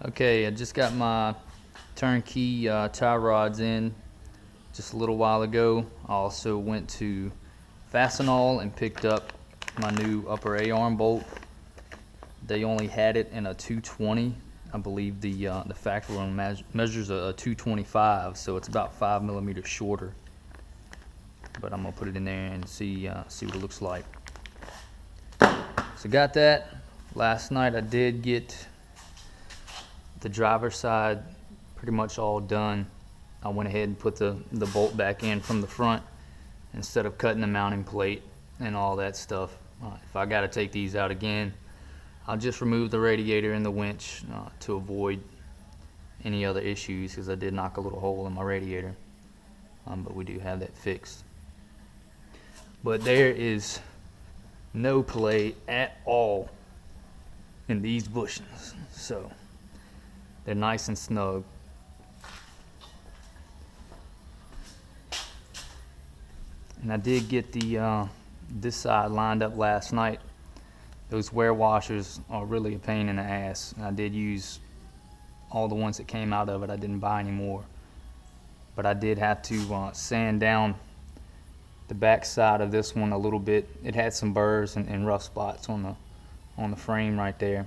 Okay, I just got my turnkey tie rods in just a little while ago. I also went to Fastenal and picked up my new upper A-arm bolt. They only had it in a 220. I believe the factory one measures a 225, so it's about 5 millimeters shorter. But I'm gonna put it in there and see what it looks like. So got that. Last night I did get the driver's side pretty much all done. I went ahead and put the bolt back in from the front instead of cutting the mounting plate and all that stuff. If I got to take these out again, I'll just remove the radiator and the winch to avoid any other issues, because I did knock a little hole in my radiator, but we do have that fixed. But there is no play at all in these bushings, so they're nice and snug. And I did get the this side lined up last night. Those wear washers are really a pain in the ass. I did use all the ones that came out of it. I didn't buy any more, but I did have to sand down the back side of this one a little bit. It had some burrs and rough spots on the frame right there,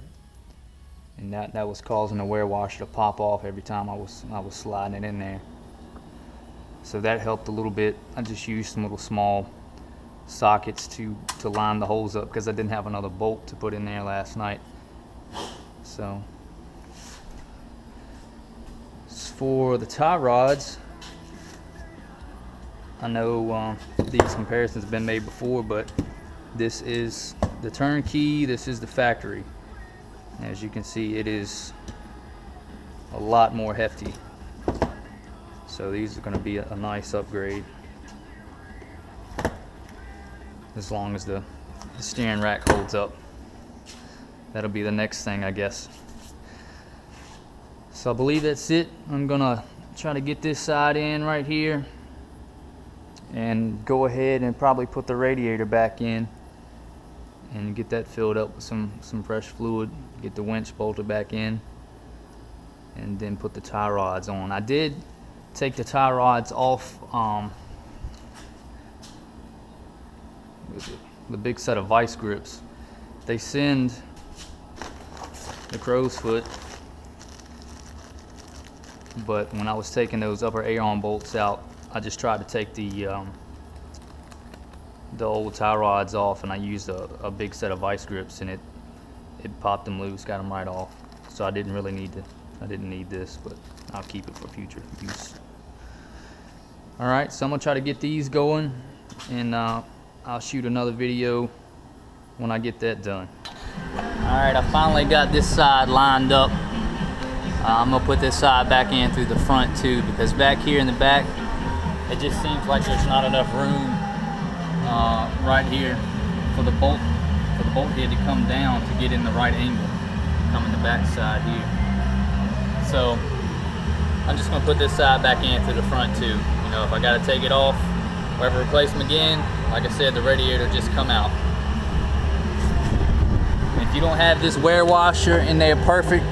and that was causing the wear washer to pop off every time I was sliding it in there. So that helped a little bit. I just used some little small sockets to line the holes up, because I didn't have another bolt to put in there last night. So as for the tie rods, I know these comparisons have been made before, but this is the turnkey, this is the factory. As you can see, it is a lot more hefty. So these are going to be a nice upgrade, as long as the steering rack holds up. That'll be the next thing, I guess. So I believe that's it. I'm gonna try to get this side in right here and go ahead and probably put the radiator back in and get that filled up with some fresh fluid, get the winch bolted back in, and then put the tie rods on. I did take the tie rods off the big set of vice grips. They send the crow's foot, but when I was taking those upper A-arm bolts out, I just tried to take the old tie rods off, and I used a big set of vice grips, and it popped them loose, got them right off. So I didn't really need I didn't need this, but I'll keep it for future use. Alright, so I'm gonna try to get these going, and I'll shoot another video when I get that done. Alright, I finally got this side lined up. I'm gonna put this side back in through the front too, because back here in the back, it just seems like there's not enough room right here for the bolt head to come down to get in the right angle, come in the back side here. So I'm just gonna put this side back in through the front too. You know, if I gotta take it off or ever replace them again, like I said, the radiator just come out. And if you don't have this wear washer in there perfect,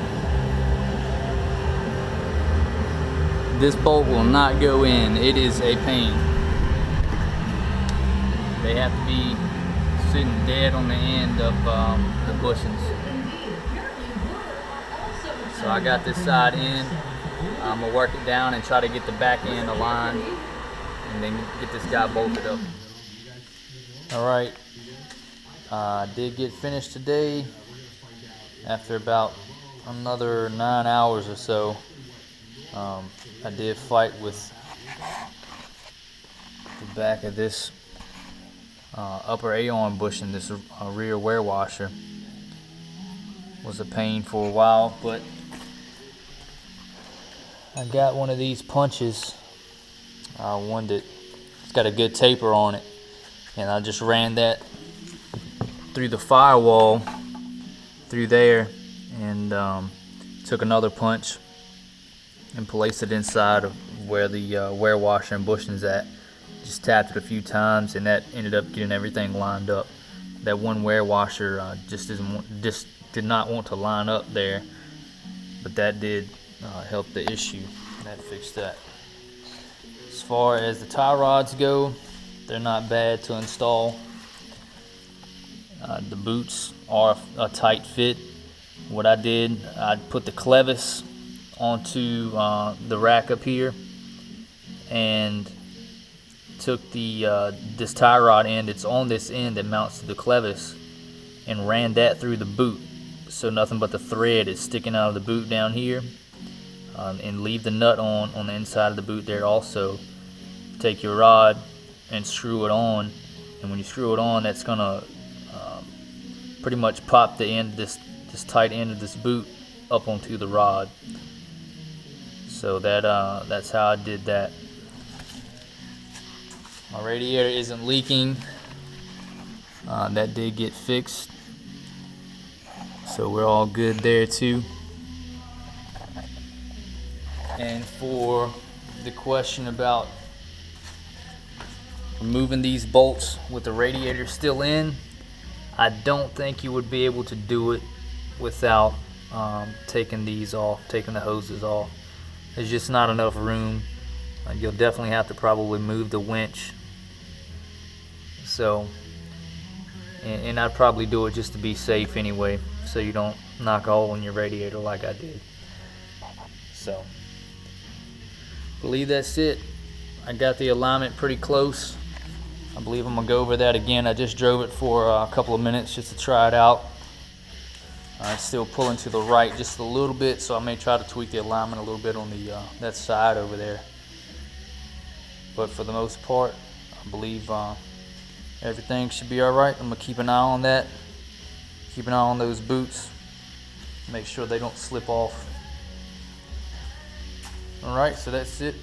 this bolt will not go in. It is a pain. They have to be sitting dead on the end of the bushings. So I got this side in. I'm gonna work it down and try to get the back end aligned, and then get this guy bolted up. Alright, I did get finished today after about another 9 hours or so. I did fight with the back of this upper A-arm bushing. This rear wear washer was a pain for a while, but I got one of these punches, one that's got a good taper on it, and I just ran that through the firewall through there, and took another punch and placed it inside of where the wear washer and bushing's at. Just tapped it a few times, and that ended up getting everything lined up. That one wear washer just did not want to line up there, but that did help the issue. That fixed that. As far as the tie rods go, they're not bad to install. The boots are a tight fit. What I did, I put the clevis onto the rack up here and took the this tie rod end, it's on this end that mounts to the clevis, and ran that through the boot, so nothing but the thread is sticking out of the boot down here. And leave the nut on the inside of the boot there also. Take your rod and screw it on, and when you screw it on, that's gonna pretty much pop the end, this tight end of this boot up onto the rod. So that's how I did that. My radiator isn't leaking. That did get fixed, so we're all good there too. And for the question about removing these bolts with the radiator still in, I don't think you would be able to do it without taking these off, taking the hoses off. There's just not enough room. You'll definitely have to probably move the winch. So, and I'd probably do it just to be safe anyway, so you don't knock a hole in your radiator like I did. So, I believe that's it. I got the alignment pretty close. I believe I'm gonna go over that again. I just drove it for a couple of minutes just to try it out. It's still pulling to the right just a little bit, so I may try to tweak the alignment a little bit on the that side over there. But for the most part, I believe everything should be all right. I'm gonna keep an eye on that. Keep an eye on those boots. Make sure they don't slip off. All right, so that's it.